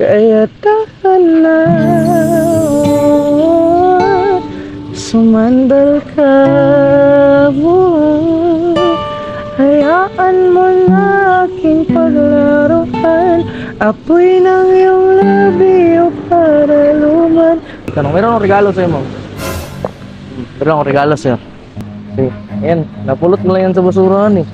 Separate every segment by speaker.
Speaker 1: Kaya tahan lang, sumandal ka mo. Hayaan mo na aking paglaruan, apoy ng iyong labi o para luman. Meron akong regalo sa'yo, ma'am. Meron akong regalo sa'yo. Ayan, napulot mo lang yan sa basurahan eh.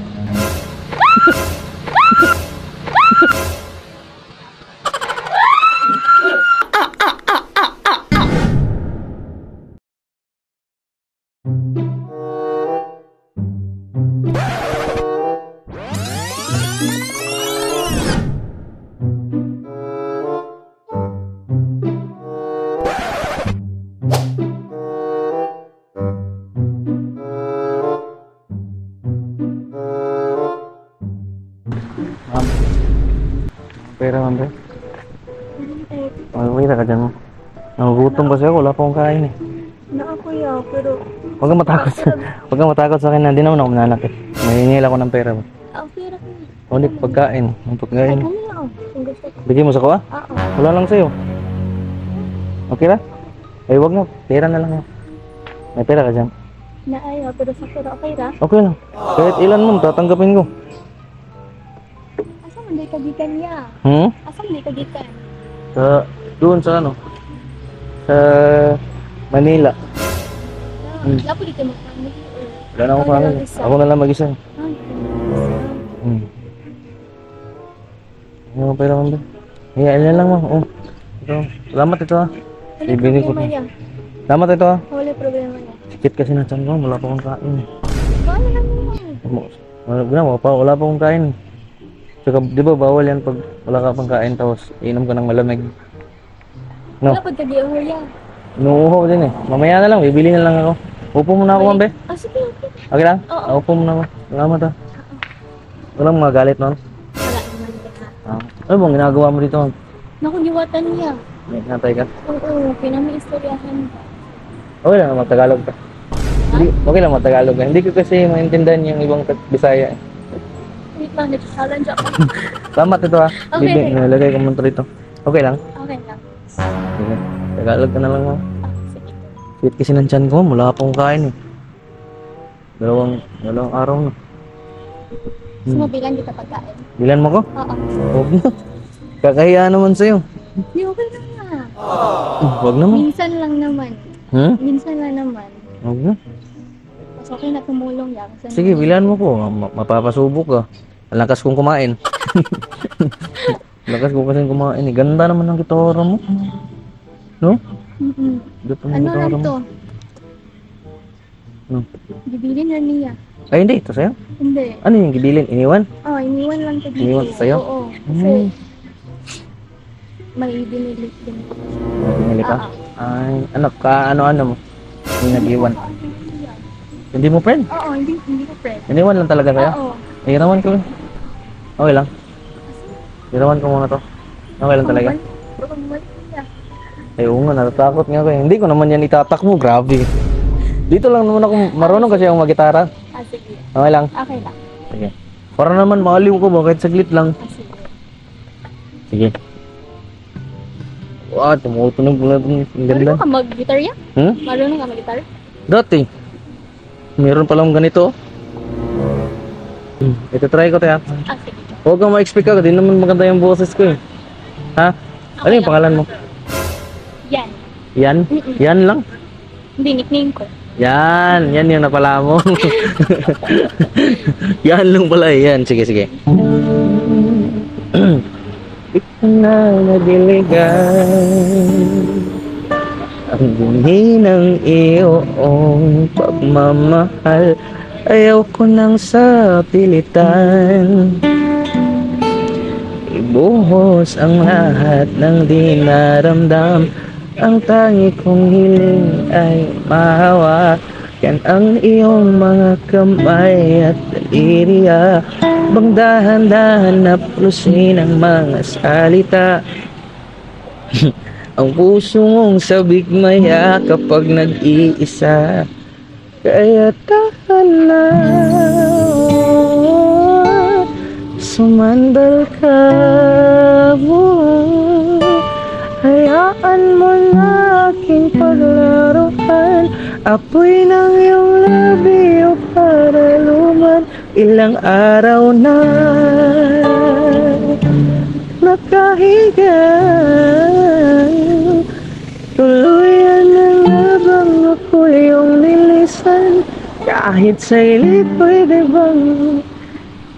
Speaker 1: Pera, ma'am. Wala ka dyan mo. Nagugutom kasi ako, wala pa akong kain eh.
Speaker 2: Kuya, pero...
Speaker 1: Huwag kang matakot huwag kang matakot sa akin na hindi naman ako mananak eh. Mahingil ako ng pera mo.
Speaker 2: Pera ko.
Speaker 1: Hindi, pagkain. Ang pagkain.
Speaker 2: Kami na kung gusto ko.
Speaker 1: Bigyan mo sa kuha?
Speaker 2: Oo.
Speaker 1: Wala lang sa'yo. Okay na? Ay, huwag na. Pera na lang. May pera ka dyan.
Speaker 2: Naayaw, pero sa pera okay ra?
Speaker 1: Okay lang. Kahit ilan mo, tatanggapin ko.
Speaker 2: Asa man di kagikan niya? Asa man di kagikan?
Speaker 1: Doon sa ano? Sa Manila.
Speaker 2: Lapo di ka magpamili.
Speaker 1: Wala na akong pangin. Ako na lang mag-isa. Ano pera mo ba? Hayaan na lang mo. Oh. Ito. Salamat ito ha.
Speaker 2: Wala
Speaker 1: Ibigay ko.
Speaker 2: problema niya.
Speaker 1: Salamat ito ha.
Speaker 2: Wala problema niya.
Speaker 1: Sikit kasi na tiyan ko. Wala pa akong kain.
Speaker 2: Paano lang mo?
Speaker 1: Wala pa akong kain. Tsaka di ba bawal yan pag wala ka pang kain tapos inom ka ng malamig. No?
Speaker 2: Wala pag kag-iuho yan.
Speaker 1: Inuuho din eh. Mamaya na lang. Bibili na lang ako. Upo muna ako, mambe.
Speaker 2: Sige, okay.
Speaker 1: Okay lang?
Speaker 2: Oo.
Speaker 1: Upo muna ako. Salamat ha. Walang mga galit nun?
Speaker 2: Wala naman ka.
Speaker 1: Ano bang ginagawa mo dito?
Speaker 2: Naku, giwatan niya.
Speaker 1: May natay ka?
Speaker 2: Oo, pinami-istoryahan.
Speaker 1: Okay lang mag-Tagalog ka. Hindi, okay lang mag-Tagalog ka. Hindi ko kasi maintindihan yung ibang Bisaya.
Speaker 2: Wait lang, nagsasalan siya ako.
Speaker 1: Salamat ito ha.
Speaker 2: Okay.
Speaker 1: Nilagay ko muna rito. Okay lang?
Speaker 2: Okay lang.
Speaker 1: Sige. Tagalog ka na lang mo.
Speaker 2: Sige.
Speaker 1: Sweet kasi ng tiyan ko. Wala akong kain eh. Dalawang araw na.
Speaker 2: Sumabilan kita pagkain.
Speaker 1: Bilan mo ko?
Speaker 2: Oo.
Speaker 1: Huwag na. Kakahiya naman sa'yo.
Speaker 2: Hindi, okay lang na.
Speaker 1: Huwag naman.
Speaker 2: Minsan lang naman. Minsan lang naman.
Speaker 1: Huwag na.
Speaker 2: Mas okay na tumulong yan.
Speaker 1: Sige, bilan mo ko. Mapapasubok ka. Ang lakas kong kumain. Lakas ko kasi kumain eh. Ganda naman ng gitara mo. No? Ganda ng
Speaker 2: Ano
Speaker 1: gitara
Speaker 2: lang
Speaker 1: mo.
Speaker 2: to?
Speaker 1: No?
Speaker 2: Gibilin na niya.
Speaker 1: Ay, hindi. Ito sa'yo?
Speaker 2: Hindi.
Speaker 1: Ano yung gibilin? Iniwan?
Speaker 2: Oh, iniwan lang to dito.
Speaker 1: Iniwan sa'yo?
Speaker 2: Oo. Kasi may binilit din.
Speaker 1: Pinili ka? Ay, ano ka? Ano mo? Yung nag-iwan. Hindi mo friend?
Speaker 2: Oo, hindi ko friend.
Speaker 1: Iniwan lang talaga kaya?
Speaker 2: Oo.
Speaker 1: Irawan ko. Okay lang. Irawan ko muna to. Okay lang talaga. Ay, oo nga, natatakot nga ako eh. Hindi ko naman yan itatak mo, grabe. Dito lang naman ako marunong kasi ako mag-gitara.
Speaker 2: Sige.
Speaker 1: Okay lang?
Speaker 2: Okay lang.
Speaker 1: Sige. Para naman maaliw ko ba kahit saglit lang.
Speaker 2: Sige.
Speaker 1: Sige. Wow, tumutunog na ito. Ang ganda.
Speaker 2: Marunong ka mag-guitar yan? Marunong ka mag-guitar?
Speaker 1: Dati. Meron palang ganito. Ito try ko tayo.
Speaker 2: Sige.
Speaker 1: Huwag kang ma-expect ka. Di naman maganda yung boses ko eh. Ha? Ano yung pangalan mo?
Speaker 2: Yan.
Speaker 1: Yan? Yan lang?
Speaker 2: Hindi, nickname ko.
Speaker 1: Yan yung napala mo. Yan lang pala eh. Yan, sige. Ito na nadiligan ang bunyi ng iyong pagmamahal. Ayaw ko nang sa pilitan ibuhos ang lahat ng dinaramdam. Ang tangi kong hiling ay mahawakan ang iyong mga kamay at daliriya. Bang dahan-dahan na plusin ang mga salita. Ang puso mong sabik maya kapag nag-iisa. Kaya tahan lang, sumandal ka mo. Hayaan mo na aking paglaruan. Apoy ng iyong labi o paraluman. Ilang araw na nakahiga, tuluyan na labang ako yung nilisan. Kahit sa ilit pwede bang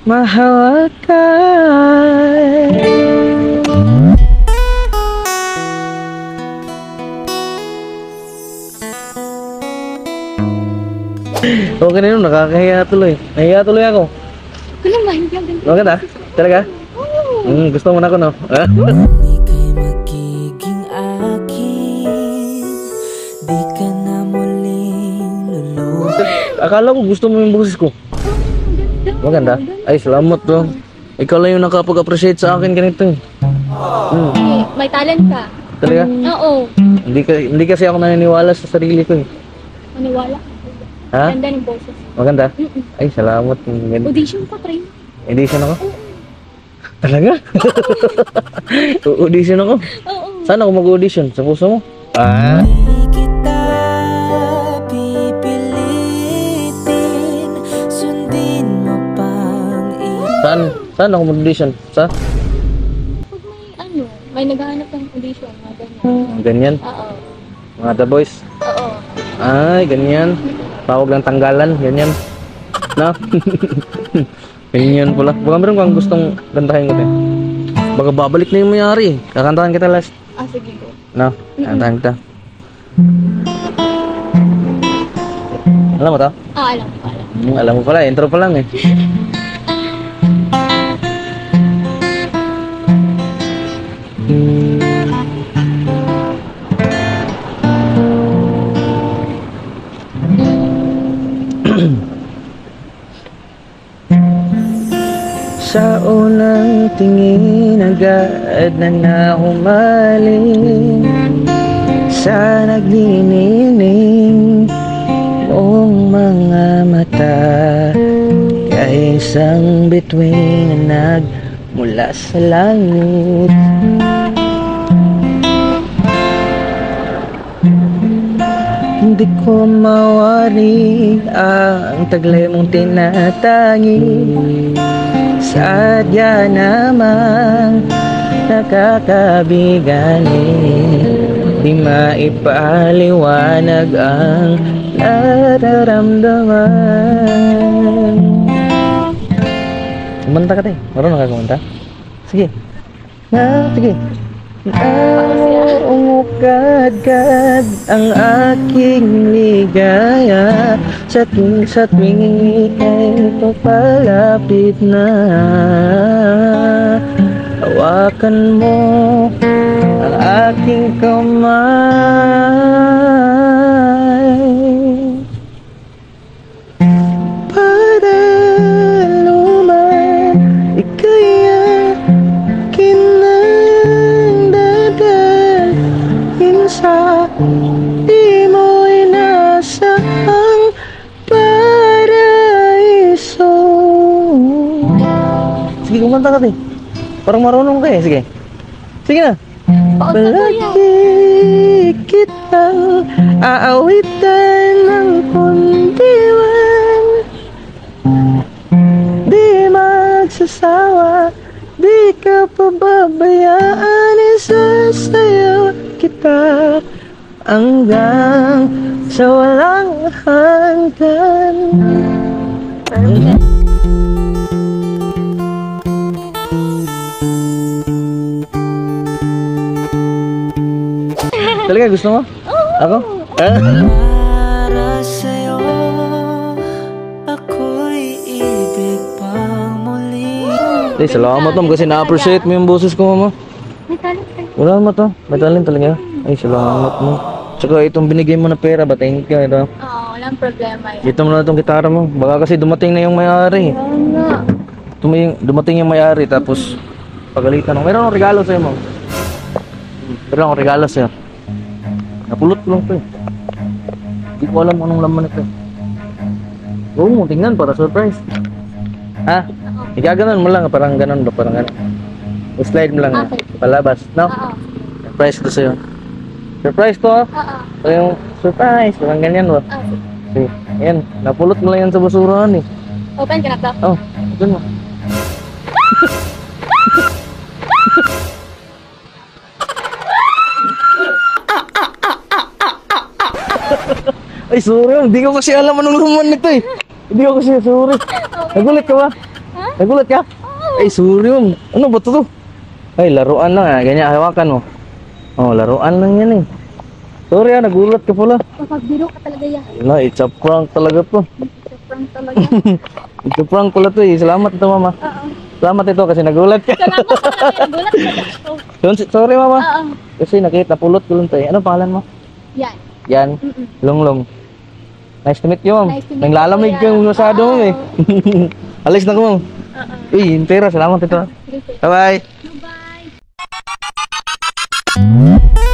Speaker 1: mahawakan? Okay na yun, nakakahiya tuloy. Nahiya tuloy ako.
Speaker 2: Ano ba? Hindi lang ganito.
Speaker 1: Maganda? Talaga?
Speaker 2: Oo.
Speaker 1: Gusto mo na ako, no?
Speaker 3: Ika'y magiging akin, di ka na muling luluwa.
Speaker 1: Akala ko gusto mo yung boses ko. Maganda? Ay, salamat to. Ikaw lang yung nakapag-appreciate sa akin ganito eh.
Speaker 2: Eh, may talent ka.
Speaker 1: Talaga?
Speaker 2: Oo.
Speaker 1: Hindi kasi ako naniniwala sa sarili ko eh.
Speaker 2: Maniwala.
Speaker 1: Ha?
Speaker 2: Ganda ng boses.
Speaker 1: Maganda?
Speaker 2: Mm-mm.
Speaker 1: Ay, salamat.
Speaker 2: Audition pa, try mo.
Speaker 1: Audition ako? Talaga? Audition ako?
Speaker 2: Oo.
Speaker 1: Saan ako mag-audition? Sa puso mo? Ah?
Speaker 3: Di kita pipilitin, sundin mo pang
Speaker 1: Saan ako mag-audition? Sa?
Speaker 2: Pag may naghahanap ng audition, mga ganyan.
Speaker 1: Ganyan?
Speaker 2: Oo.
Speaker 1: Mga The Boys?
Speaker 2: Oo.
Speaker 1: Ay, ganyan. Tawag lang tanggalan, ganyan. No? Ganyan pala. Baka meron kang gustong kantahin kita. Baka babalik na yung mayari. Kakantahan kita last.
Speaker 2: Ah, sige go.
Speaker 1: No? Kantahan kita. Alam mo to?
Speaker 2: Ah, alam ko, alam.
Speaker 1: Alam mo pala, intro pa lang eh. Sa unang tingin agad na nahumaling sa naglilining mong mga mata, kay isang bituin na nagmula sa langit. Hindi ko mawari ang taglay mong tinatangi. Sadya namang nakakabigani, di maipaliwanag ang nararamdaman. Kumanta ka tayo. Marunong ka kumanta? Sige. Sige. Umukad-kad ang aking ligaya sa tuwing ika'y papalapit na. Hawakan mo ang aking kamay para luman ika'y akin ng dadalhin sa di mo inasahang paraiso. Sige, kumanta ka tayo. Parang marunong ka eh. Sige. Sige na. Palagi kitang aawitan ng kundiwan, di magsasawa, di ka pababayaan, isasayaw kita hanggang sa walang hanggan. Talaga gusto mo? Ako?
Speaker 3: Para sa'yo, ako'y ibig pang muli.
Speaker 1: Salamat ma'am kasi na-appreciate mo yung boses ko, mama.
Speaker 2: May talent ka.
Speaker 1: Wala mo to. May talent talaga. Ay, salamat mo. Tsaka itong binigay mo na pera, ba? Thank you. Ito.
Speaker 2: Oo, walang problema yan.
Speaker 1: Dito mo na itong gitara mo. Baka kasi dumating na yung may-ari.
Speaker 2: Oo nga.
Speaker 1: Dumating yung may-ari, tapos pagalitan ako. Meron akong regalo sa'yo, ma'am. Meron akong regalo sa'yo. Napulot ko lang ito eh. Hindi ko alam anong laman ito eh. Oo mo, tingnan para surprise. Ha? Igaganon mo lang, parang ganon ba? Parang ganon. I-slide mo lang,
Speaker 2: Okay.
Speaker 1: palabas, no?
Speaker 2: Oo.
Speaker 1: Surprise ko sa'yo. Surprise to ha.
Speaker 2: Oo.
Speaker 1: Ito yung surprise. Parang ganyan ba?
Speaker 2: Ah,
Speaker 1: Okay. Ayan. Napulot mo lang yan sa basurahan eh.
Speaker 2: open ka na to.
Speaker 1: Oh, open mo. Ay, sorry. Hindi ko kasi alam anong laman nito eh. Hindi ko kasi, sorry. Nagulat ka ba?
Speaker 2: Ha?
Speaker 1: Nagulat ka? Ay, sorry. Ano ba to? Ay, laruan lang ah. Ganyan, hawakan mo. Oh, laruan lang yan eh. Sorry ah, nagulat ka pala.
Speaker 2: Mapagbiro ka talaga yan.
Speaker 1: Wala, it's a prank talaga to.
Speaker 2: Sobrang talaga.
Speaker 1: It's a prank pala to eh. Salamat ito, mama.
Speaker 2: Oo.
Speaker 1: Salamat ito kasi nagulat ka.
Speaker 2: Salamat talaga. Gulat ka na.
Speaker 1: Sorry, mama.
Speaker 2: Oo.
Speaker 1: Kasi nakita, pulot ko lang to eh. Ano pangalan mo?
Speaker 2: Yan.
Speaker 1: Yan.
Speaker 2: Mm-mm.
Speaker 1: Longlong. Nice to meet you, ma'am.
Speaker 2: Nice to meet you,
Speaker 1: Nanglalamig
Speaker 2: kuya.
Speaker 1: kang masyado, ma'am eh. Alis na ko, ma'am.
Speaker 2: Oo.
Speaker 1: Uy, yung pera. Salamat ito.
Speaker 2: Sige, sige.
Speaker 1: Bye-bye.
Speaker 2: Bye.